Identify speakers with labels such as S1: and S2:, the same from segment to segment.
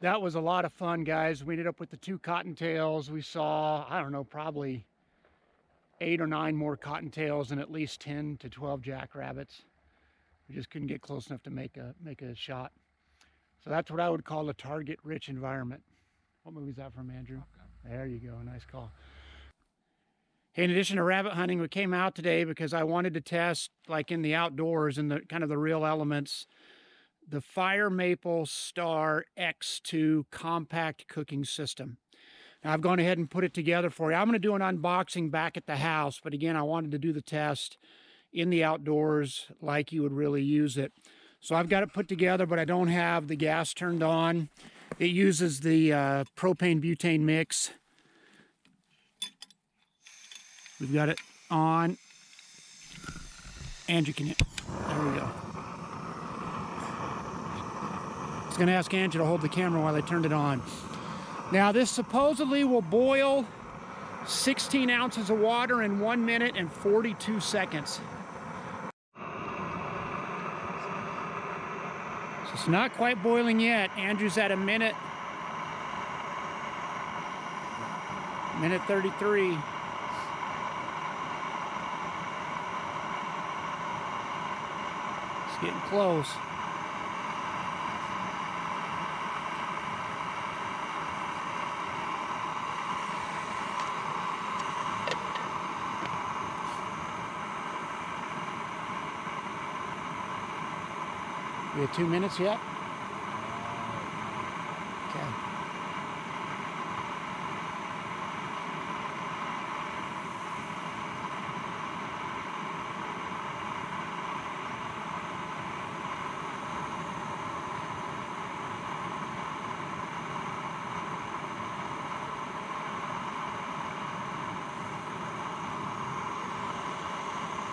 S1: That was a lot of fun, guys. We ended up with the 2 cottontails. We saw, I don't know, probably 8 or 9 more cottontails and at least 10 to 12 jackrabbits. We just couldn't get close enough to make a shot. So that's what I would call a target-rich environment. What movie is that from, Andrew? Okay. There you go, nice call. Hey, in addition to rabbit hunting, we came out today because I wanted to test, like in the outdoors and the kind of the real elements, the FireMaple Star X2 compact cooking system. Now, I've gone ahead and put it together for you. I'm going to do an unboxing back at the house, but again, I wanted to do the test in the outdoors like you would really use it. So I've got it put together, but I don't have the gas turned on. It uses the propane butane mix. We've got it on. Andrew, can you? There we go. I was going to ask Andrew to hold the camera while I turned it on. Now, this supposedly will boil 16 ounces of water in 1 minute and 42 seconds. So it's not quite boiling yet. Andrew's at a minute 33. It's getting close. We have 2 minutes yet? Okay.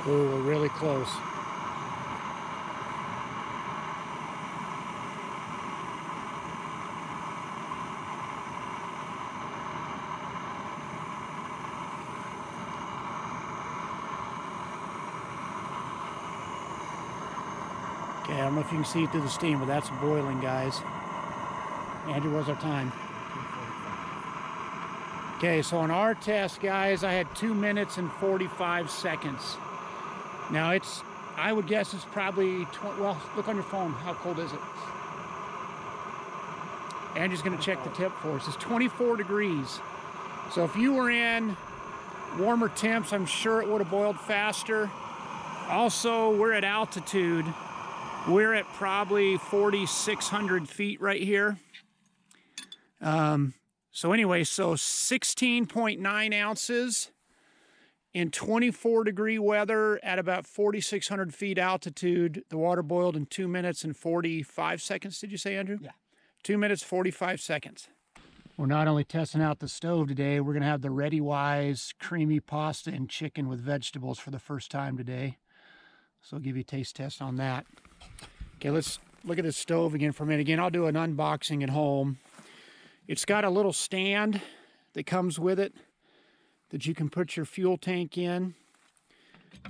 S1: Oh, we're really close. Okay, I don't know if you can see it through the steam, but that's boiling, guys. Andrew, what's our time? Okay, so on our test, guys, I had 2 minutes and 45 seconds. Now it's, I would guess it's probably, well, look on your phone. How cold is it? Andrew's gonna check the tip for us. It's 24 degrees. So if you were in warmer temps, I'm sure it would have boiled faster. Also, we're at altitude. We're at probably 4,600 feet right here. So anyway, so 16.9 ounces in 24 degree weather at about 4,600 feet altitude. The water boiled in 2 minutes and 45 seconds. Did you say, Andrew? Yeah. 2 minutes, 45 seconds. We're not only testing out the stove today, we're gonna have the ReadyWise creamy pasta and chicken with vegetables for the first time today. So I'll give you a taste test on that. Okay, let's look at the stove again for a minute. Again, I'll do an unboxing at home. It's got a little stand that comes with it that you can put your fuel tank in.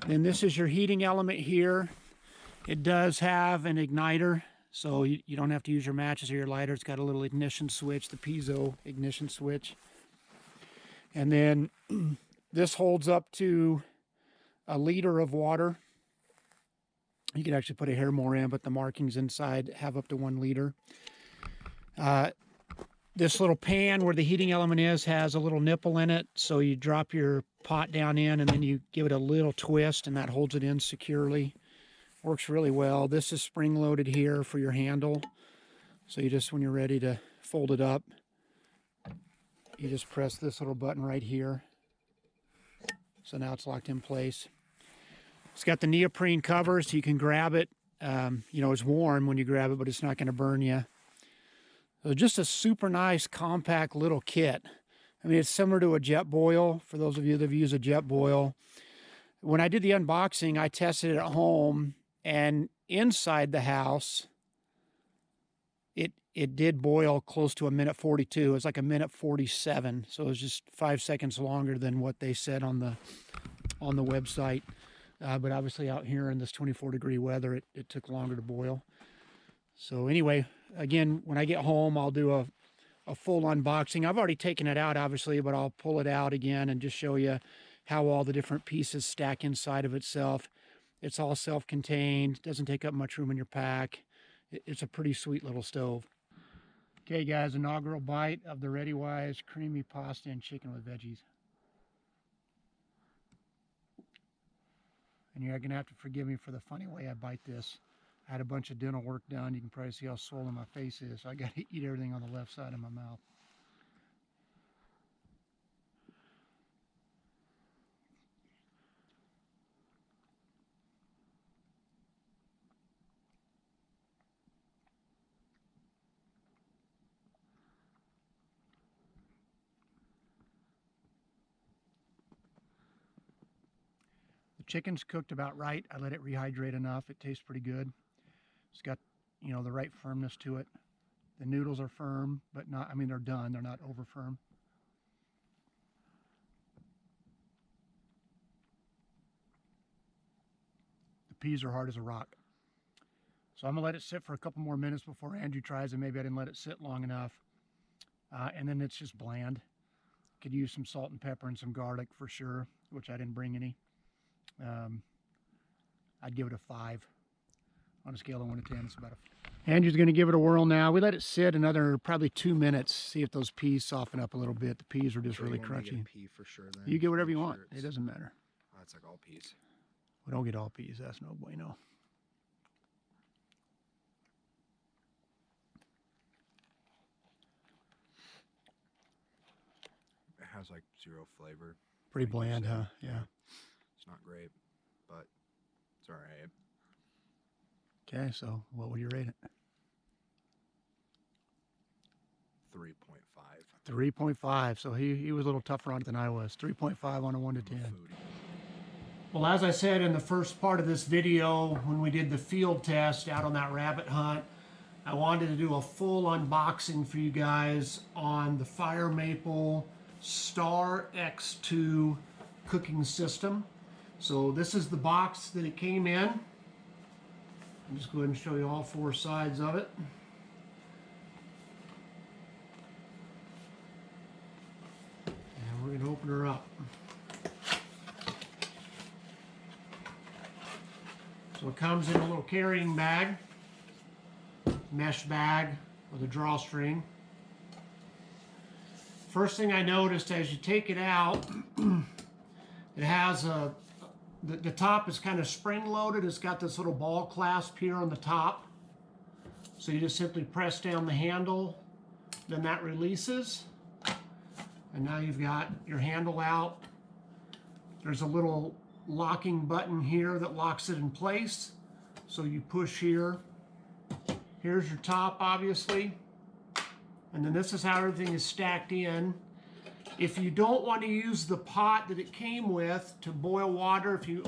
S1: Then this is your heating element here. It does have an igniter, so you don't have to use your matches or your lighter. It's got a little ignition switch, the piezo ignition switch. And then this holds up to a liter of water. You could actually put a hair more in, but the markings inside have up to 1 liter. This little pan where the heating element is has a little nipple in it. So you drop your pot down in and then you give it a little twist and that holds it in securely. Works really well. This is spring loaded here for your handle. So you just, when you're ready to fold it up, you just press this little button right here. So now it's locked in place. It's got the neoprene cover, so you can grab it. You know, it's warm when you grab it, but it's not going to burn you. So just a super nice, compact little kit. I mean, it's similar to a jet boil, for those of you that have used a jet boil. When I did the unboxing, I tested it at home, and inside the house, it did boil close to 1:42. It was like 1:47, so it was just 5 seconds longer than what they said on the website. But obviously out here in this 24 degree weather, it took longer to boil. So anyway, again, when I get home, I'll do a full unboxing. I've already taken it out, obviously, but I'll pull it out again and just show you how all the different pieces stack inside of itself. It's all self-contained, doesn't take up much room in your pack. It's a pretty sweet little stove. Okay, guys, inaugural bite of the ReadyWise creamy pasta and chicken with veggies. And you're going to have to forgive me for the funny way I bite this. I had a bunch of dental work done. You can probably see how swollen my face is. So I got to eat everything on the left side of my mouth. The chicken's cooked about right. I let it rehydrate enough. It tastes pretty good. It's got, you know, the right firmness to it. The noodles are firm, but not, I mean, they're done. They're not over firm. The peas are hard as a rock. So I'm gonna let it sit for a couple more minutes before Andrew tries it. Maybe I didn't let it sit long enough. And then it's just bland. Could use some salt and pepper and some garlic for sure, which I didn't bring any. I'd give it a 5. On a scale of 1 to 10, it's about a... Andrew's going to give it a whirl now. We let it sit another probably 2 minutes, see if those peas soften up a little bit. The peas are just really crunchy.
S2: Pea for sure, then.
S1: You get whatever you want. It doesn't matter.
S2: That's like all peas.
S1: We don't get all peas. That's no bueno.
S2: It has like 0 flavor.
S1: Pretty bland, huh? Yeah.
S2: It's not great, but it's all right.
S1: Okay, so what would you rate it?
S2: 3.5.
S1: 3.5. So he was a little tougher on it than I was. 3.5 on a 1 to 10. Well, as I said in the first part of this video, when we did the field test out on that rabbit hunt, I wanted to do a full unboxing for you guys on the FireMaple Star X2 cooking system. So this is the box that it came in. I'll just go ahead and show you all 4 sides of it. And we're going to open her up. So it comes in a little carrying bag, mesh bag with a drawstring. First thing I noticed as you take it out, it has the top is kind of spring loaded. It's got this little ball clasp here on the top. So you just simply press down the handle, then that releases. And now you've got your handle out. There's a little locking button here that locks it in place. So you push here. Here's your top, obviously. And then this is how everything is stacked in. If you don't want to use the pot that it came with to boil water, if you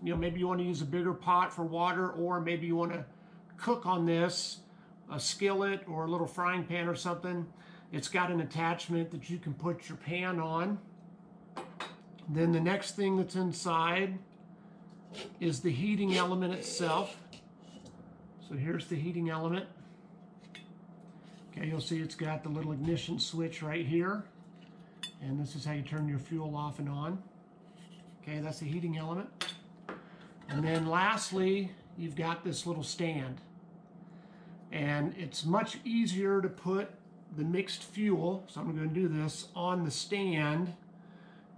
S1: know, maybe you want to use a bigger pot for water, or maybe you want to cook on this, a skillet or a little frying pan or something, it's got an attachment that you can put your pan on. Then the next thing that's inside is the heating element itself. So here's the heating element. Okay, you'll see it's got the little ignition switch right here. And this is how you turn your fuel off and on. Okay, that's the heating element. And then lastly, you've got this little stand. And it's much easier to put the mixed fuel, so I'm going to do this, on the stand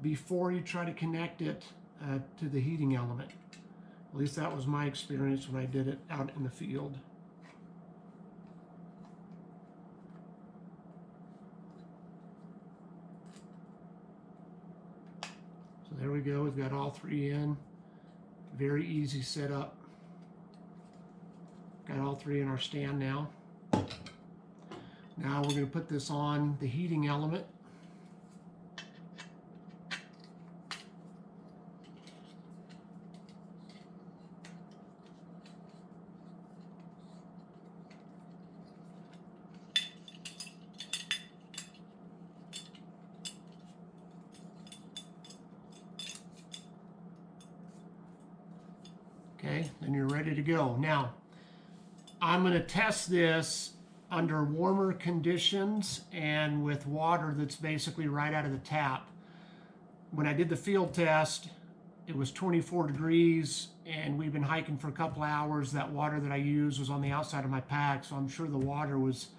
S1: before you try to connect it to the heating element. At least that was my experience when I did it out in the field. So there we go, we've got all 3 in. Very easy setup. Got all 3 in our stand now. Now we're going to put this on the heating element. Okay, then you're ready to go. Now, I'm going to test this under warmer conditions and with water that's basically right out of the tap. When I did the field test, it was 24 degrees and we've been hiking for a couple hours. That water that I used was on the outside of my pack, so I'm sure the water was,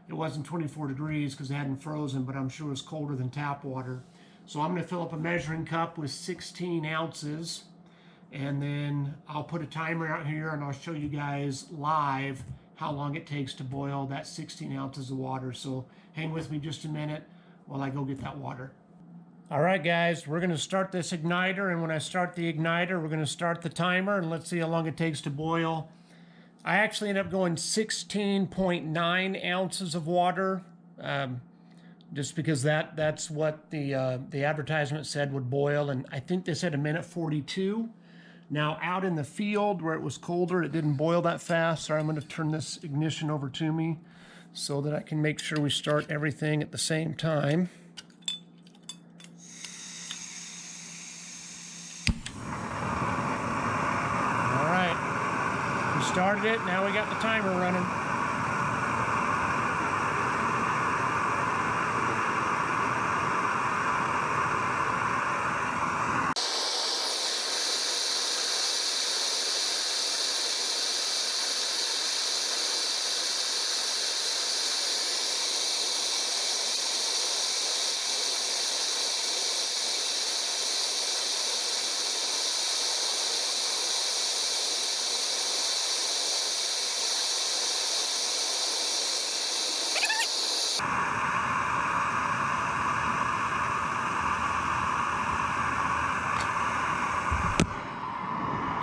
S1: it wasn't 24 degrees because it hadn't frozen, but I'm sure it was colder than tap water. So I'm going to fill up a measuring cup with 16 ounces, and then I'll put a timer out here and I'll show you guys live how long it takes to boil that 16 ounces of water. So hang with me just a minute while I go get that water. All right, guys, we're going to start this igniter, and when I start the igniter, we're going to start the timer, and let's see how long it takes to boil. I actually ended up going 16.9 ounces of water, just because that's what the advertisement said would boil, and I think they said a minute 42. Now, out in the field where it was colder, it didn't boil that fast. Sorry, I'm going to turn this ignition over to me so that I can make sure we start everything at the same time. All right, we started it. Now we got the timer running.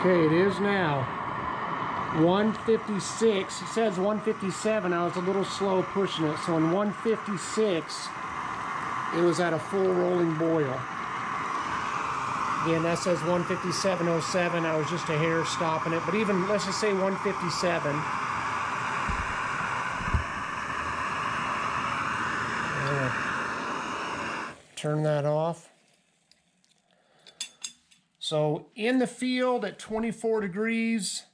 S1: Okay, it is now 1:56. It says 1:57. I was a little slow pushing it. So in 1:56, it was at a full rolling boil. Again, that says 1:57:07. I was just a hair stopping it. But even, let's just say 1:57. Turn that off. So in the field at 24 degrees,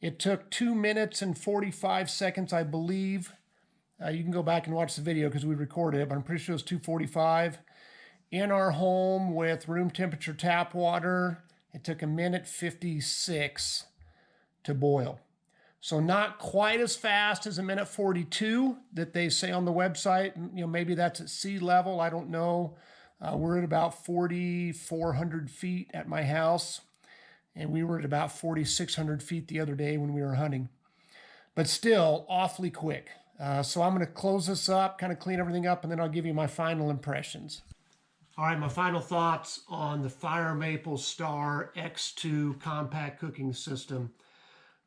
S1: it took 2 minutes and 45 seconds, I believe. You can go back and watch the video because we recorded it, but I'm pretty sure it was 2:45. In our home with room temperature tap water, it took 1:56 to boil. So not quite as fast as 1:42 that they say on the website. You know, maybe that's at sea level, I don't know. We're at about 4,400 feet at my house, and we were at about 4,600 feet the other day when we were hunting. But still, awfully quick. So I'm going to close this up, kind of clean everything up, and then I'll give you my final impressions. All right, my final thoughts on the FireMaple Star X2 compact cooking system.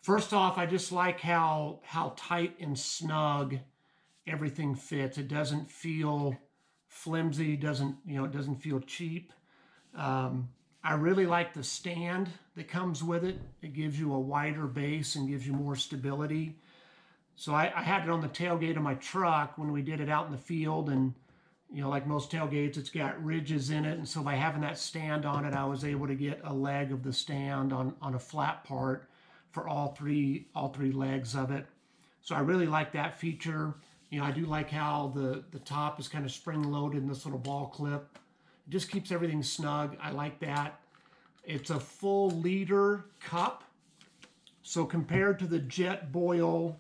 S1: First off, I just like how tight and snug everything fits. It doesn't feel flimsy, it doesn't feel cheap. I really like the stand that comes with it. It gives you a wider base and gives you more stability. So I had it on the tailgate of my truck when we did it out in the field, and like most tailgates, it's got ridges in it, and so by having that stand on it, I was able to get a leg of the stand on a flat part for all three legs of it. So I really like that feature. I do like how the top is kind of spring-loaded in this little ball clip. It just keeps everything snug. I like that. It's a full liter cup. So compared to the Jet Boil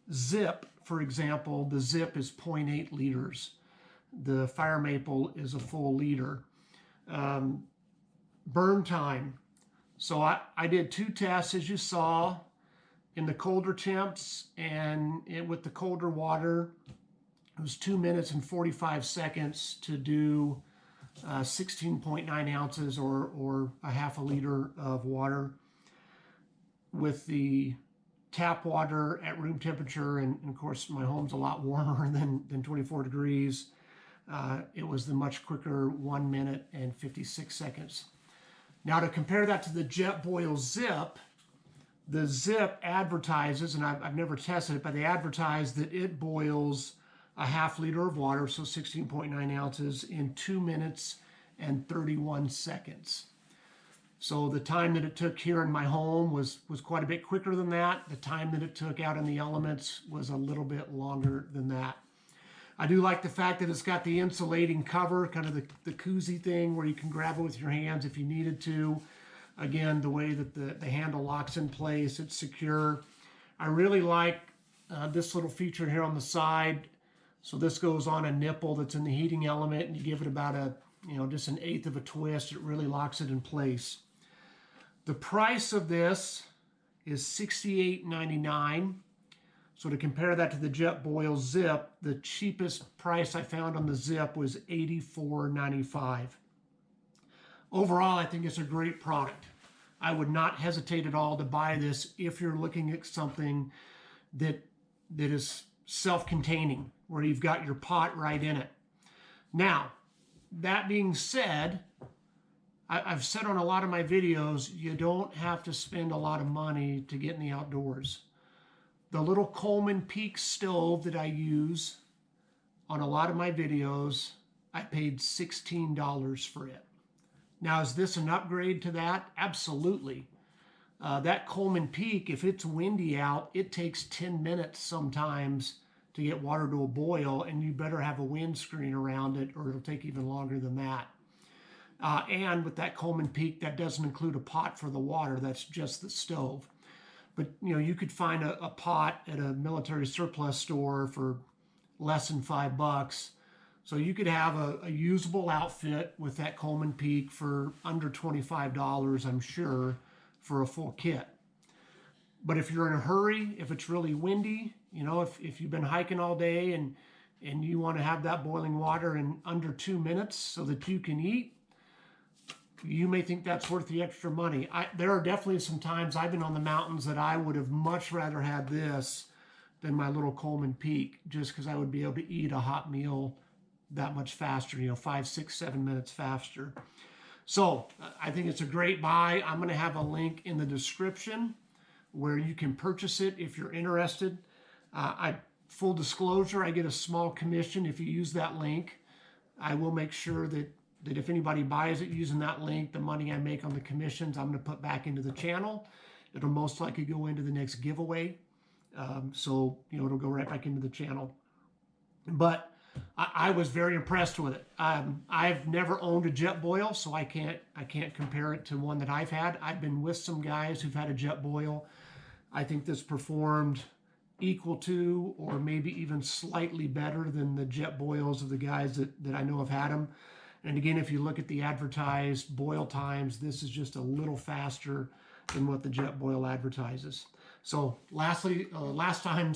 S1: Zip, for example, the Zip is 0.8 liters. The FireMaple is a full liter. Burn time. So I did 2 tests, as you saw, in the colder temps and with the colder water. It was 2 minutes and 45 seconds to do 16.9 ounces or a half a liter of water. With the tap water at room temperature, and of course my home's a lot warmer than 24 degrees, it was the much quicker 1 minute and 56 seconds. Now to compare that to the Jet Boil Zip, the Zip advertises, and I've never tested it, but they advertise that it boils a half liter of water, so 16.9 ounces, in 2 minutes and 31 seconds. So the time that it took here in my home was quite a bit quicker than that. The time that it took out in the elements was a little bit longer than that. I do like the fact that it's got the insulating cover, kind of the koozie thing where you can grab it with your hands if you needed to. Again, the way that the handle locks in place, it's secure. I really like this little feature here on the side. So this goes on a nipple that's in the heating element, and you give it about just an eighth of a twist. It really locks it in place. The price of this is $68.99. So to compare that to the Jetboil Zip, the cheapest price I found on the Zip was $84.95. Overall, I think it's a great product. I would not hesitate at all to buy this if you're looking at something that is self-containing, where you've got your pot right in it. Now, that being said, I've said on a lot of my videos, you don't have to spend a lot of money to get in the outdoors. The little Coleman Peak stove that I use on a lot of my videos, I paid $16 for it. Now, is this an upgrade to that? Absolutely. That Coleman Peak, if it's windy out, it takes 10 minutes sometimes to get water to a boil, and you better have a windscreen around it or it'll take even longer than that. And with that Coleman Peak, that doesn't include a pot for the water, that's just the stove. But you could find a pot at a military surplus store for less than $5. So you could have a usable outfit with that Coleman Peak for under $25, I'm sure, for a full kit. But if you're in a hurry, if it's really windy, if you've been hiking all day and you want to have that boiling water in under 2 minutes so that you can eat, you may think that's worth the extra money. There are definitely some times I've been on the mountains that I would have much rather had this than my little Coleman Peak, just because I would be able to eat a hot meal that much faster, 5, 6, 7 minutes faster. So I think it's a great buy. I'm going to have a link in the description where you can purchase it if you're interested. Full disclosure, I get a small commission if you use that link. I will make sure that if anybody buys it using that link, the money I make on the commissions, I'm going to put back into the channel. It'll most likely go into the next giveaway. So, it'll go right back into the channel. But I was very impressed with it. I've never owned a Jetboil, so I can't compare it to one that I've had. I've been with some guys who've had a Jetboil. I think this performed equal to or maybe even slightly better than the Jetboils of the guys that I know have had them. And again, if you look at the advertised boil times, this is just a little faster than what the Jetboil advertises. So last time,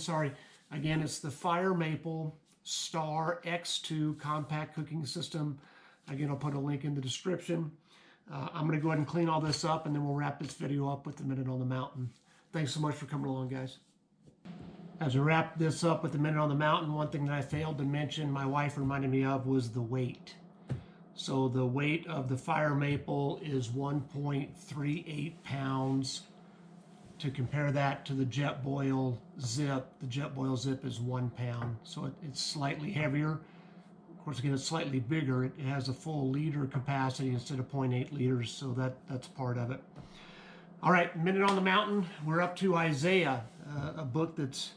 S1: again, it's the FireMaple Star X2 compact cooking system. Again, I'll put a link in the description. I'm going to go ahead and clean all this up, and then we'll wrap this video up with the Minute on the Mountain. Thanks so much for coming along, guys. As I wrap this up with the Minute on the Mountain, one thing that I failed to mention, my wife reminded me of, was the weight. So the weight of the FireMaple is 1.38 pounds. To compare that to the Jetboil Zip, the Jetboil Zip is 1 pound. So it's slightly heavier. Of course, again, it's slightly bigger. It has a full liter capacity instead of 0.8 liters, so that's part of it. All right, Minute on the Mountain. We're up to Isaiah, a book that's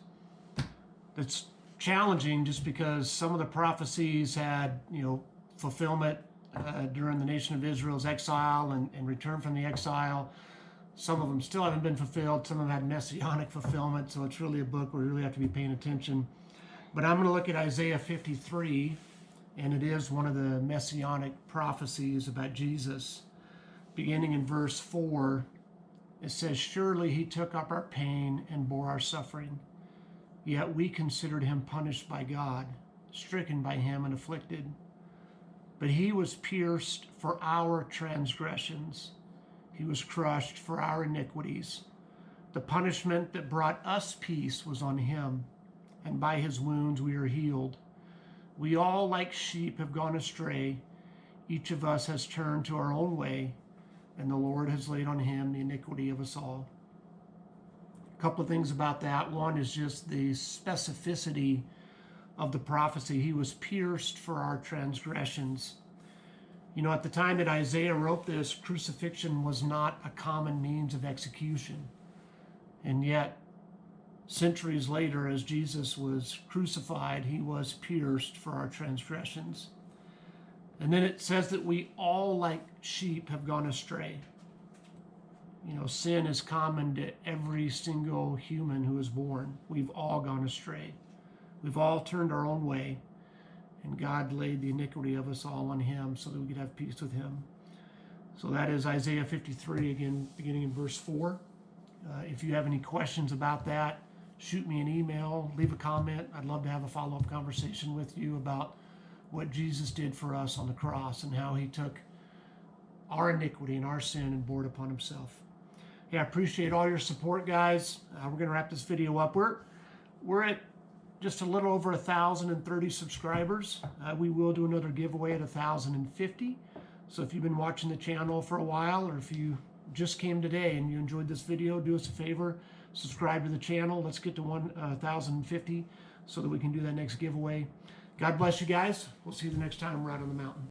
S1: challenging just because some of the prophecies had, fulfillment during the nation of Israel's exile and return from the exile. Some of them still haven't been fulfilled. Some of them had messianic fulfillment. So it's really a book where we really have to be paying attention. But I'm going to look at Isaiah 53, and it is one of the messianic prophecies about Jesus. Beginning in verse 4, it says, "Surely he took up our pain and bore our suffering. Yet we considered him punished by God, stricken by him and afflicted. But he was pierced for our transgressions. He was crushed for our iniquities. The punishment that brought us peace was on him, and by his wounds we are healed. We all like sheep have gone astray. Each of us has turned to our own way, and the Lord has laid on him the iniquity of us all." A couple of things about that. One is just the specificity of the prophecy. He was pierced for our transgressions. You know, at the time that Isaiah wrote this, crucifixion was not a common means of execution. And yet, centuries later, as Jesus was crucified, he was pierced for our transgressions. And then it says that we all, like sheep, have gone astray. You know, sin is common to every single human who is born. We've all gone astray. We've all turned our own way. And God laid the iniquity of us all on him so that we could have peace with him. So that is Isaiah 53, again, beginning in verse 4. If you have any questions about that, shoot me an email, leave a comment. I'd love to have a follow-up conversation with you about what Jesus did for us on the cross and how he took our iniquity and our sin and bore it upon himself. Yeah, I appreciate all your support, guys. We're going to wrap this video up. We're at just a little over 1,030 subscribers. We will do another giveaway at 1,050. So if you've been watching the channel for a while, or if you just came today and you enjoyed this video, do us a favor, subscribe to the channel. Let's get to 1,050 so that we can do that next giveaway. God bless you guys. We'll see you the next time we're out on the mountain.